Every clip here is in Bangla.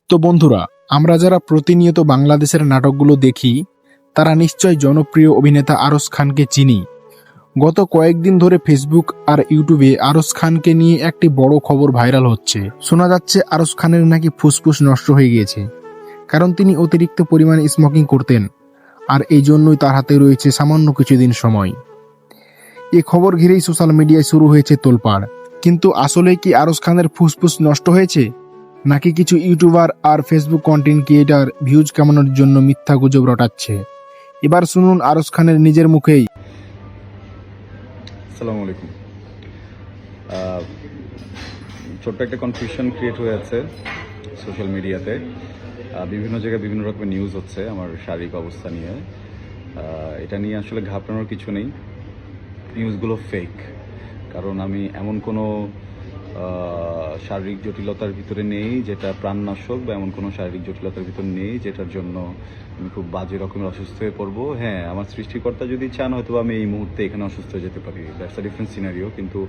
তো বন্ধুরা, আমরা যারা প্রতিনিয়ত বাংলাদেশের নাটকগুলো দেখি তারা নিশ্চয় জনপ্রিয় অভিনেতা আরশ খানকে চিনি। গত কয়েকদিন ধরে ফেসবুক আর ইউটিউবে আরশ খানকে নিয়ে একটি বড় খবর ভাইরাল হচ্ছে। শোনা যাচ্ছে আরশ খানের নাকি ফুসফুস নষ্ট হয়ে গিয়েছে, কারণ তিনি অতিরিক্ত পরিমাণে স্মোকিং করতেন, আর এই জন্যই তার হাতে রয়েছে সামান্য কিছুদিন সময়। এ খবর ঘিরেই সোশ্যাল মিডিয়ায় শুরু হয়েছে তোলপাড়। কিন্তু আসলে কি আরশ খানের ফুসফুস নষ্ট হয়েছে, নাকি কিছু ইউটিউবার আর ফেসবুক কন্টেন্ট ক্রিয়েটার ভিউজ কামানোর জন্য মিথ্যা গুজব রটাচ্ছে? এবার শুনুন আরশ খানের নিজের মুখেই। আসসালামু আলাইকুম। ছোট্ট একটা কনফিউশন ক্রিয়েট হয়ে আছে সোশ্যাল মিডিয়াতে। বিভিন্ন জায়গায় বিভিন্ন রকমের নিউজ হচ্ছে আমার শারীরিক অবস্থা নিয়ে। এটা নিয়ে আসলে ঘাবড়ানোর কিছু নেই, নিউজগুলো ফেক। কারণ আমি এমন কোনো শারীরিক জটিলতার ভিতরে নেই যেটা প্রাণনাশক, বা এমন কোনো শারীরিক জটিলতার ভিতরে নেই যেটার জন্য আমি খুব বাজে রকমের অসুস্থ হয়ে পড়বো। হ্যাঁ, আমার সৃষ্টিকর্তা যদি চান হয়তো আমি এই মুহূর্তে এখানে অসুস্থ হয়ে যেতে পারি, দ্যাটস আ ডিফারেন্ট সিনারিও। কিন্তু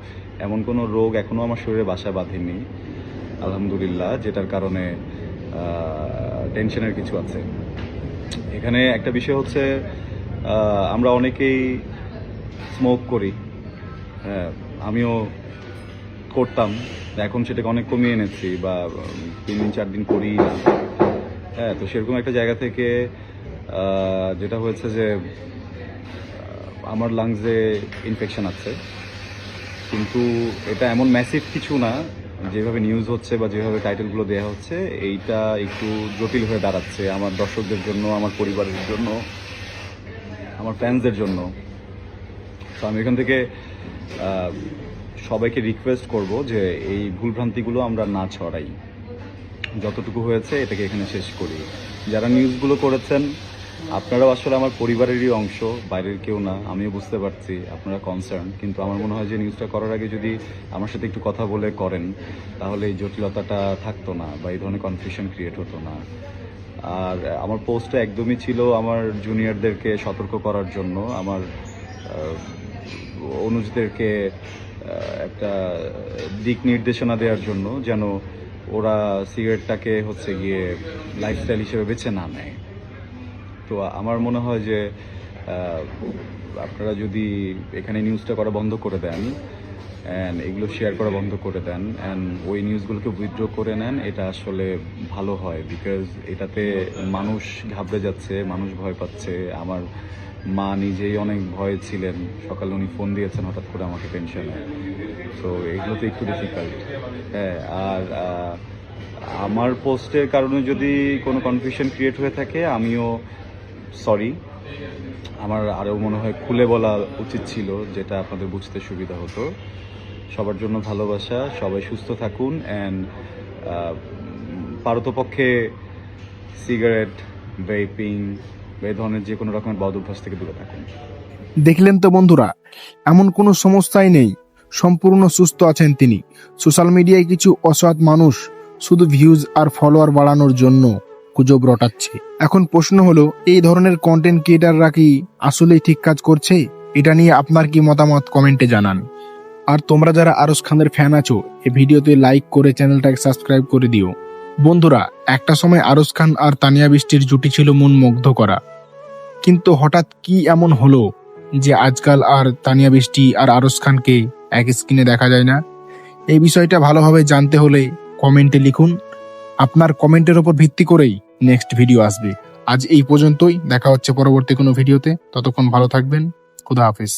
এমন কোনো রোগ এখনও আমার শরীরে বাসা বাঁধেনি আলহামদুলিল্লাহ, যেটার কারণে টেনশনের কিছু আছে। এখানে একটা বিষয় হচ্ছে, আমরা অনেকেই স্মোক করি। হ্যাঁ, আমিও করতাম, এখন সেটাকে অনেক কমিয়ে এনেছি, বা 3 দিন 4 দিন করি না। হ্যাঁ, তো সেরকম একটা জায়গা থেকে যেটা হয়েছে যে আমার লাংসে ইনফেকশন আছে, কিন্তু এটা এমন ম্যাসিভ কিছু না যেভাবে নিউজ হচ্ছে বা যেভাবে টাইটেলগুলো দেওয়া হচ্ছে। এইটা একটু জটিল হয়ে দাঁড়াচ্ছে আমার দর্শকদের জন্য, আমার পরিবারের জন্য, আমার ফ্যান্সদের জন্য। তো আমি এখান থেকে সবাইকে রিকোয়েস্ট করব যে এই ভুলভ্রান্তিগুলো আমরা না ছড়াই, যতটুকু হয়েছে এটাকে এখানে শেষ করি। যারা নিউজগুলো করেছেন আপনারাও আসলে আমার পরিবারেরই অংশ, বাইরের কেউ না। আমিও বুঝতে পারছি আপনারা কনসার্ন, কিন্তু আমার মনে হয় যে নিউজটা করার আগে যদি আমার সাথে একটু কথা বলে করেন তাহলে এই জটিলতাটা থাকতো না, বা এই ধরনের কনফিউশন ক্রিয়েট হতো না। আর আমার পোস্টটা একদমই ছিল আমার জুনিয়রদেরকে সতর্ক করার জন্য, আমার অনুজদেরকে একটা দিক নির্দেশনা দেওয়ার জন্য, যেন ওরা সিগারেটটাকে হচ্ছে গিয়ে লাইফস্টাইল হিসেবে বেছে না নেয়। তো আমার মনে হয় যে আপনারা যদি এখানে নিউজটা করা বন্ধ করে দেন অ্যান্ড এগুলো শেয়ার করা বন্ধ করে দেন অ্যান্ড ওই নিউজগুলোকে উইথড্র করে নেন, এটা আসলে ভালো হয়। বিকজ এটাতে মানুষ ঘাবড়ে যাচ্ছে, মানুষ ভয় পাচ্ছে। আমার মা নিজেই অনেক ভয়ে ছিলেন, সকালে উনি ফোন দিয়েছেন হঠাৎ করে আমাকে টেনশনে। তো এগুলোতে একটু ডিফিকাল্ট। হ্যাঁ, আর আমার পোস্টের কারণে যদি কোনো কনফিউশন ক্রিয়েট হয়ে থাকে আমিও সরি। আমার আরও মনে হয় খুলে বলা উচিত ছিল, যেটা আপনাদের বুঝতে সুবিধা হতো। সবার জন্য ভালোবাসা, সবাই সুস্থ থাকুন অ্যান্ড পারতপক্ষে সিগারেট, ভেপিং, এই ধরনের যে কোনো রকমের বদ অভ্যাস থেকে দূরে থাকুন। দেখলেন তো বন্ধুরা, এমন কোনো সমস্যাই নেই, সম্পূর্ণ সুস্থ আছেন তিনি। সোশ্যাল মিডিয়ায় কিছু অসৎ মানুষ শুধু ভিউজ আর ফলোয়ার বাড়ানোর জন্য গুজব রটাচ্ছে। এখন প্রশ্ন হলো, এই ধরনের কন্টেন্ট ক্রিয়েটাররা কি আসলেই ঠিক কাজ করছে? এটা নিয়ে আপনার কি মতামত কমেন্টে জানান। আর তোমরা যারা আরশ খানের ফ্যান আছো, এই ভিডিওতে লাইক করে চ্যানেলটাকে সাবস্ক্রাইব করে দিও। বন্ধুরা, একটা সময় আরশ খান আর তানিয়া বৃষ্টির জুটি ছিল মন মুগ্ধ করা, কিন্তু হঠাৎ কি এমন হলো যে আজকাল আর তানিয়া বৃষ্টি আর আরশ খানকে এক স্ক্রিনে দেখা যায় না? এই বিষয়টা ভালোভাবে জানতে হলে কমেন্টে লিখুন। আপনার কমেন্টের উপর ভিত্তি করেই নেক্সট ভিডিও আসবে। আজ এই পর্যন্তই, দেখা হচ্ছে পরবর্তী কোনো ভিডিওতে। ততক্ষণ ভালো থাকবেন। খুদা হাফেজ।